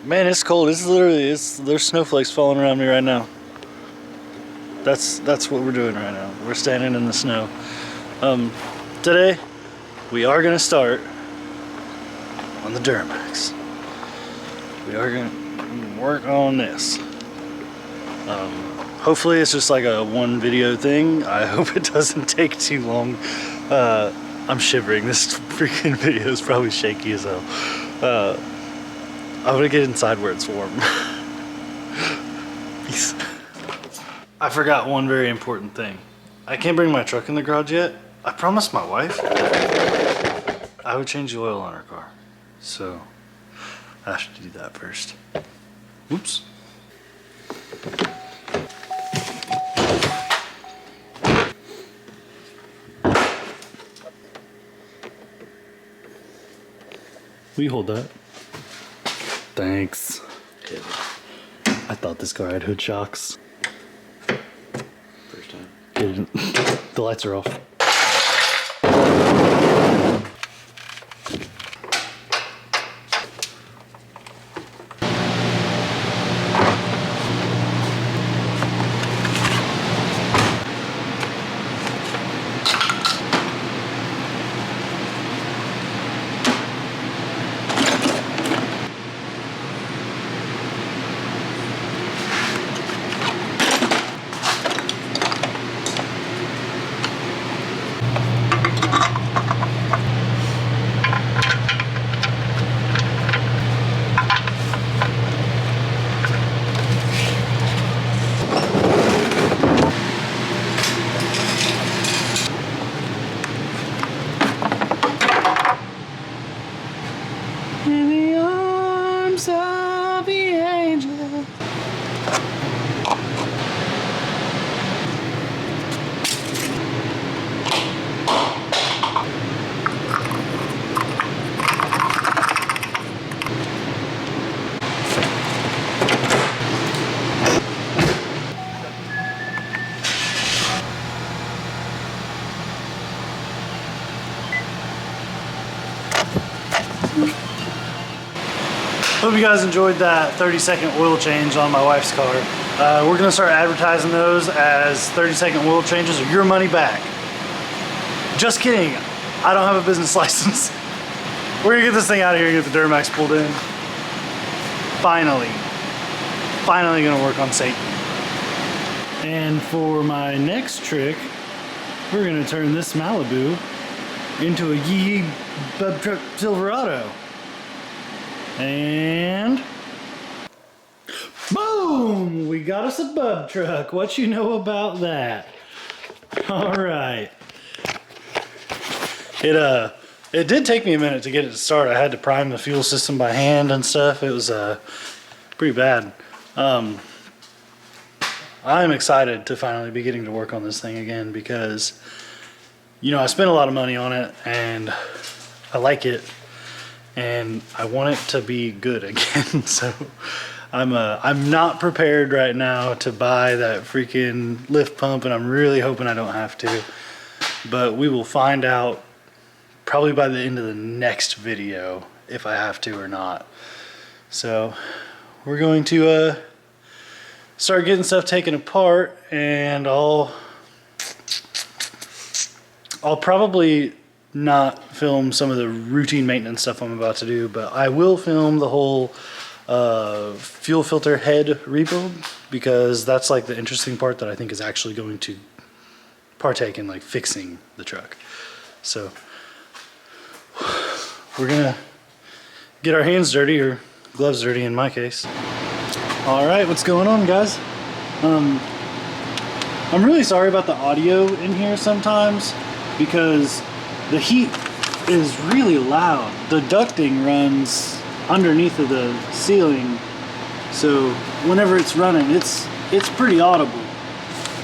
Man, it's cold. It's literally, there's snowflakes falling around me right now. That's what we're doing right now. We're standing in the snow. Today, we are gonna start on the Duramax. We are gonna work on this. Hopefully it's just like a one video thing. I hope it doesn't take too long. I'm shivering. This freaking video is probably shaky as hell. I'm gonna get inside where it's warm. Peace. I forgot one very important thing. I can't bring my truck in the garage yet. I promised my wife I would change the oil on her car. So I have to do that first. Oops. Will you hold that? Thanks. I thought this car had hood shocks. First time. The lights are off. In the arms of the angel. Hope you guys enjoyed that 30-second oil change on my wife's car. We're gonna start advertising those as 30-second oil changes or your money back. Just kidding, I don't have a business license. We're gonna get this thing out of here and get the Duramax pulled in. Finally gonna work on Satan. And for my next trick, we're gonna turn this Malibu into a Yee Bub Truck Silverado. And boom! We got us a bub truck. What you know about that? All right. It did take me a minute to get it to start. I had to prime the fuel system by hand and stuff. It was pretty bad. I'm excited to finally be getting to work on this thing again because, you know, I spent a lot of money on it and I like it. And I want it to be good again. So I'm not prepared right now to buy that freaking lift pump, and I'm really hoping I don't have to. But we will find out probably by the end of the next video if I have to or not. So we're going to start getting stuff taken apart, and I'll probably not film some of the routine maintenance stuff I'm about to do, but I will film the whole fuel filter head rebuild because that's like the interesting part that I think is actually going to partake in like fixing the truck. So we're gonna get our hands dirty, or gloves dirty in my case. All right, what's going on, guys? I'm really sorry about the audio in here sometimes because the heat is really loud. The ducting runs underneath of the ceiling, so whenever it's running, it's pretty audible,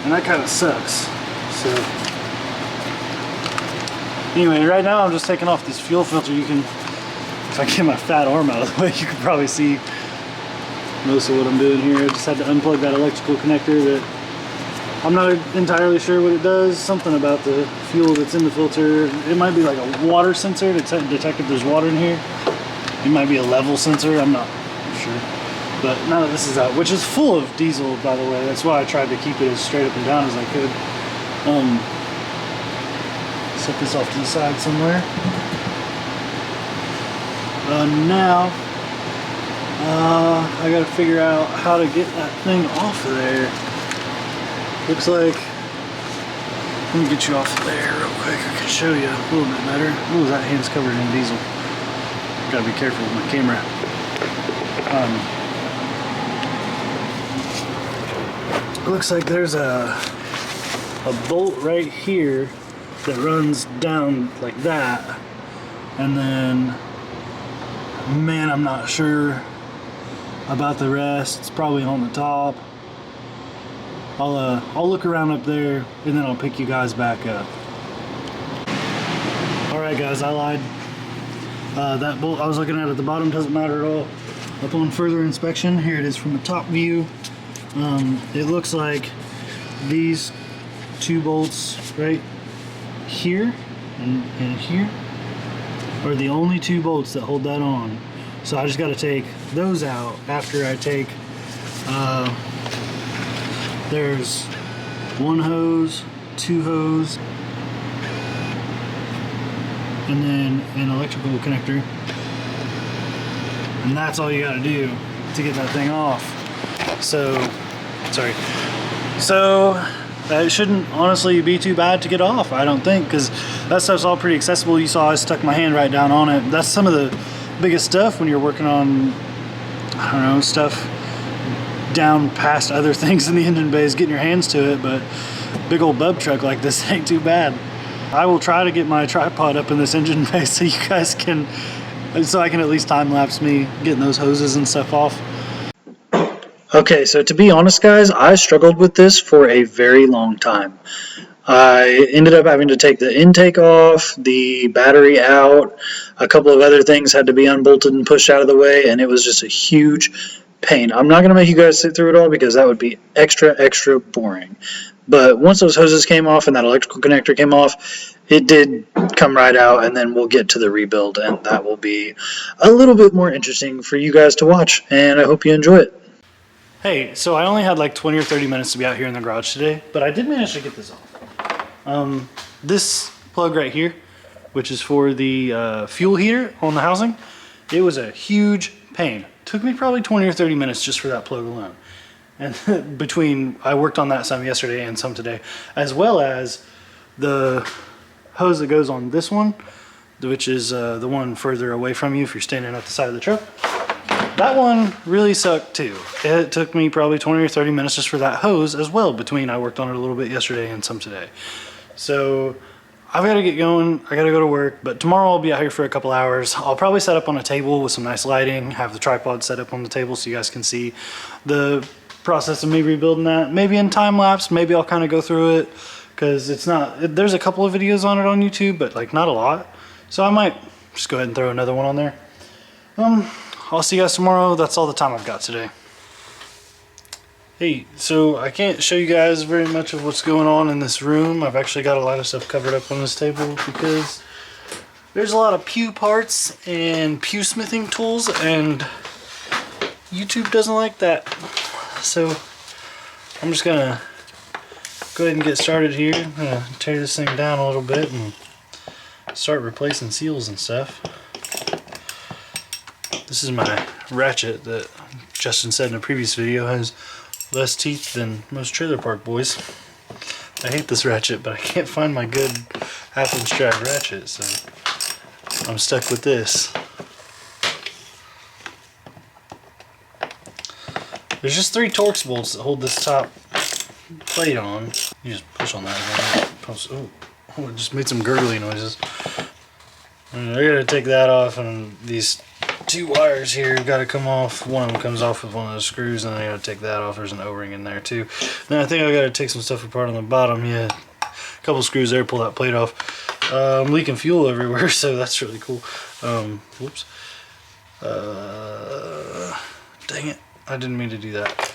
and that kind of sucks. So anyway, right now I'm just taking off this fuel filter. You can, if I get my fat arm out of the way, you can probably see most of what I'm doing here. I just had to unplug that electrical connector that I'm not entirely sure what it does. Something about the fuel that's in the filter. It might be like a water sensor to detect if there's water in here. It might be a level sensor. I'm not pressure. But now that this is out, which is full of diesel, by the way, that's why I tried to keep it as straight up and down as I could. Set this off to the side somewhere. Now, I gotta figure out how to get that thing off of there. Looks like, let me get you off of there real quick. I can show you a little bit better. Ooh, that hand's covered in diesel. Gotta be careful with my camera. Looks like there's a bolt right here that runs down like that, and then, man, I'm not sure about the rest. It's probably on the top. I'll look around up there and then I'll pick you guys back up. Alright guys, I lied. That bolt I was looking at the bottom doesn't matter at all. Upon further inspection, here it is from the top view. It looks like these two bolts right here and here are the only two bolts that hold that on. So I just got to take those out after I take, there's one hose, two hose, and then an electrical connector. And that's all you got to do to get that thing off. So, sorry. So, it shouldn't honestly be too bad to get off, I don't think, because that stuff's all pretty accessible. You saw I stuck my hand right down on it. That's some of the biggest stuff when you're working on, I don't know, stuff down past other things in the engine bay is getting your hands to it, but big old bub truck like this ain't too bad. I will try to get my tripod up in this engine bay so you guys can, so I can at least time lapse me getting those hoses and stuff off. Okay, so to be honest guys, I struggled with this for a very long time. I ended up having to take the intake off, the battery out, a couple of other things had to be unbolted and pushed out of the way, and it was just a huge pain. I'm not going to make you guys sit through it all because that would be extra boring. But once those hoses came off and that electrical connector came off, it did come right out, and then we'll get to the rebuild, and that will be a little bit more interesting for you guys to watch, and I hope you enjoy it. Hey, so I only had like 20 or 30 minutes to be out here in the garage today, but I did manage to get this off. This plug right here, which is for the fuel heater on the housing, it was a huge pain. Took me probably 20 or 30 minutes just for that plug alone. And between, I worked on that some yesterday and some today, as well as the hose that goes on this one, which is the one further away from you if you're standing at the side of the truck. That one really sucked too. It took me probably 20 or 30 minutes just for that hose as well, between I worked on it a little bit yesterday and some today. So I've got to get going. I got to go to work, but tomorrow I'll be out here for a couple hours. I'll probably set up on a table with some nice lighting, have the tripod set up on the table so you guys can see the process of me rebuilding that. Maybe in time lapse, maybe I'll kind of go through it because it's not, there's a couple of videos on it on YouTube, but like not a lot. So I might just go ahead and throw another one on there. I'll see you guys tomorrow. That's all the time I've got today. Hey, so I can't show you guys very much of what's going on in this room. I've actually got a lot of stuff covered up on this table because there's a lot of pew parts and pew smithing tools, and YouTube doesn't like that. So I'm just gonna go ahead and get started here. I'm gonna tear this thing down a little bit and start replacing seals and stuff. This is my ratchet that Justin said in a previous video has less teeth than most trailer park boys. I hate this ratchet, but I can't find my good 1/2 inch drive ratchet, so I'm stuck with this. There's just 3 Torx bolts that hold this top plate on. You just push on that. Oh, it just made some gurgly noises. And I gotta take that off, and these 2 wires here got to come off. One of them comes off with one of those screws, and I got to take that off. There's an O-ring in there too. Then I think I got to take some stuff apart on the bottom. Yeah, a couple screws there, pull that plate off. I'm leaking fuel everywhere, so that's really cool. Whoops. Dang it, I didn't mean to do that.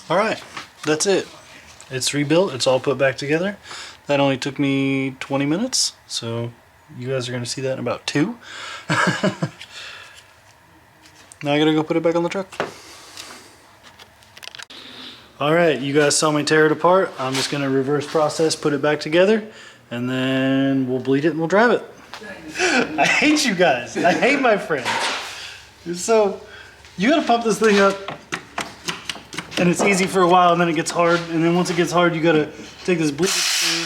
All right, that's it. It's rebuilt, it's all put back together. That only took me 20 minutes, so you guys are gonna see that in about 2. Now I gotta go put it back on the truck. All right, you guys saw me tear it apart. I'm just gonna reverse process, put it back together, and then we'll bleed it and we'll drive it. I hate you guys. I hate my friends. So, you gotta pump this thing up, and it's easy for a while, and then it gets hard, and then once it gets hard, you gotta take this bleeding screw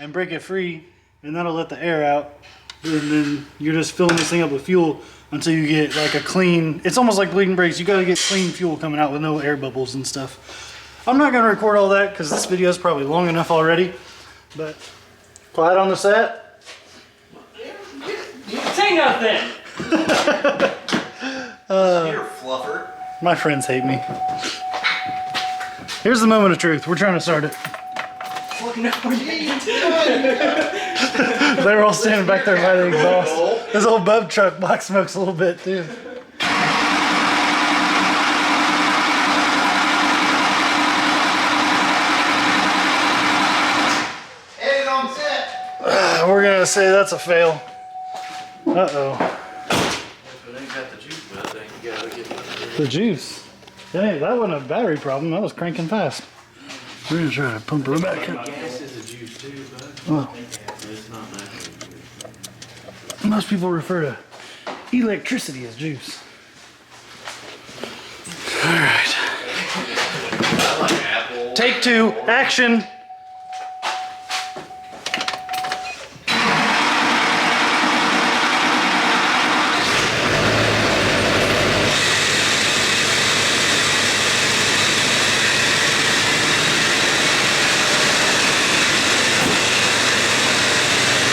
and break it free, and that'll let the air out, and then you're just filling this thing up with fuel until you get like a clean, it's almost like bleeding brakes, you gotta get clean fuel coming out with no air bubbles and stuff. I'm not gonna record all that because this video is probably long enough already, but quiet on the set. You can say nothing! You're a fluffer. My friends hate me. Here's the moment of truth. We're trying to start it. They were all standing back there by the exhaust. This old bub truck box smokes a little bit too. Edit on set. We're gonna say that's a fail. Uh-oh. If it ain't got the juice, but I think you gotta get The juice. Dang, that wasn't a battery problem. That was cranking fast. We're gonna try to pump her back up. gas is a juice too, but Well, it's not natural juice. most people refer to electricity as juice. All right. I like apple. Take 2, action.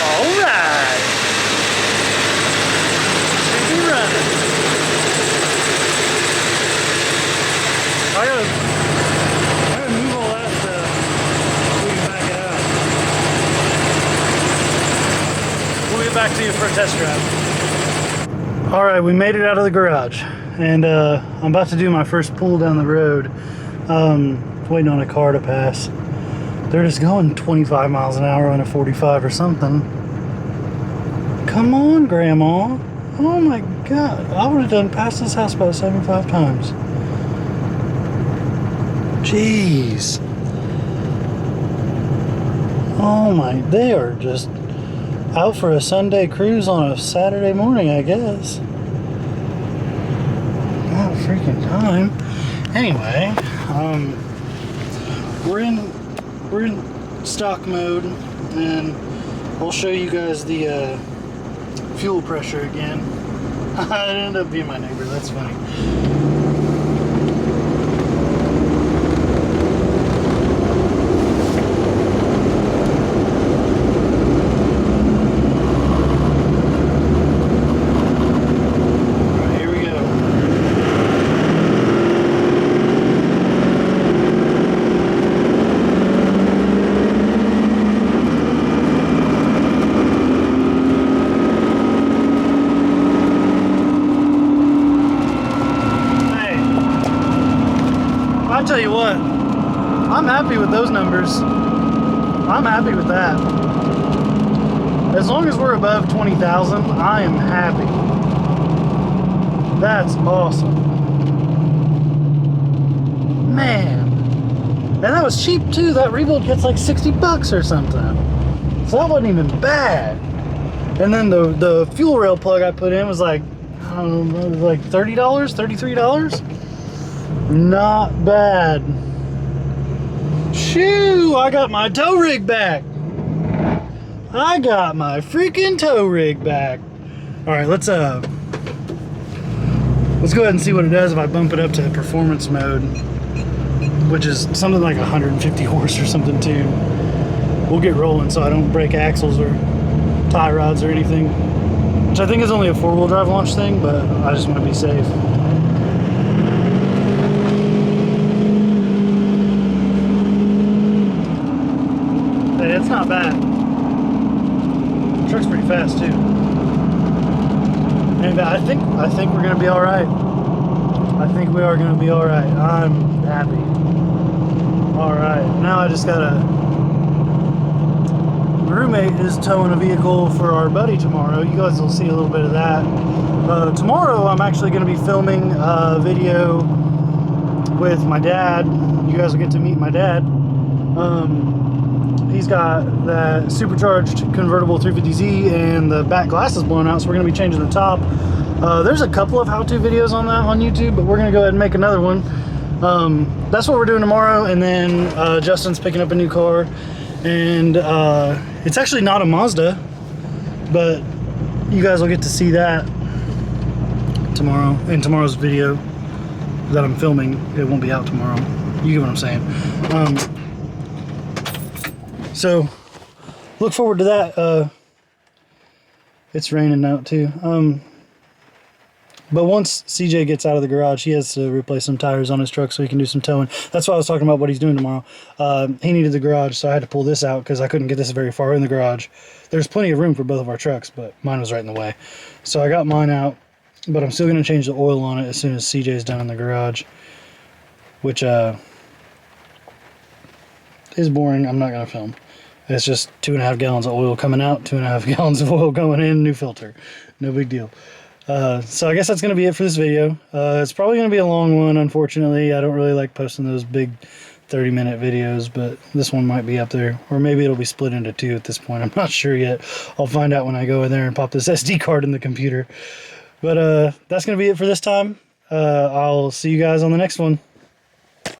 All right. Keep it running. I gotta move all that stuff so we can back it out. We'll get back to you for a test drive. All right, we made it out of the garage, and I'm about to do my first pull down the road. Waiting on a car to pass. They're just going 25 miles an hour on a 45 or something. Come on, Grandma. Oh my God. I would have done past this house about 75 times. Jeez. Oh my, they are just out for a Sunday cruise on a Saturday morning, I guess. Not freaking time. Anyway, we're in stock mode, and I'll show you guys the fuel pressure again. It ended up being my neighbor. That's funny. I'll tell you what, I'm happy with those numbers. I'm happy with that. As long as we're above 20,000, I am happy. That's awesome. Man. And that was cheap too. That rebuild gets like 60 bucks or something. So that wasn't even bad. And then the fuel rail plug I put in was like, I don't know, it was like $30, $33. Not bad. Shoo! I got my tow rig back. I got my freaking tow rig back. All right, let's go ahead and see what it does if I bump it up to performance mode, which is something like 150 horse or something too. We'll get rolling so I don't break axles or tie rods or anything, which I think is only a 4-wheel drive launch thing, but I just want to be safe. It's not bad. The truck's pretty fast too. And I think we're gonna be all right. I think we are gonna be all right. I'm happy. Alright, now I just gotta... My roommate is towing a vehicle for our buddy tomorrow. You guys will see a little bit of that. Tomorrow I'm actually going to be filming a video with my dad. You guys will get to meet my dad. He's got that supercharged convertible 350Z and the back glass is blown out, so we're going to be changing the top. There's a couple of how-to videos on that on YouTube, but we're going to go ahead and make another one. That's what we're doing tomorrow, and then Justin's picking up a new car, and it's actually not a Mazda, but you guys will get to see that tomorrow in tomorrow's video that I'm filming. It won't be out tomorrow. You get what I'm saying. So look forward to that. It's raining out too. But once CJ gets out of the garage, he has to replace some tires on his truck so he can do some towing. That's why I was talking about what he's doing tomorrow. He needed the garage, so I had to pull this out because I couldn't get this very far in the garage. There's plenty of room for both of our trucks, but mine was right in the way. So I got mine out, but I'm still going to change the oil on it as soon as CJ's done in the garage, which is boring. I'm not going to film. It's just 2.5 gallons of oil coming out, 2.5 gallons of oil going in, new filter. No big deal. So I guess that's going to be it for this video. It's probably going to be a long one, unfortunately. I don't really like posting those big 30-minute videos, but this one might be up there. Or maybe it'll be split into 2 at this point. I'm not sure yet. I'll find out when I go in there and pop this SD card in the computer. But that's going to be it for this time. I'll see you guys on the next one.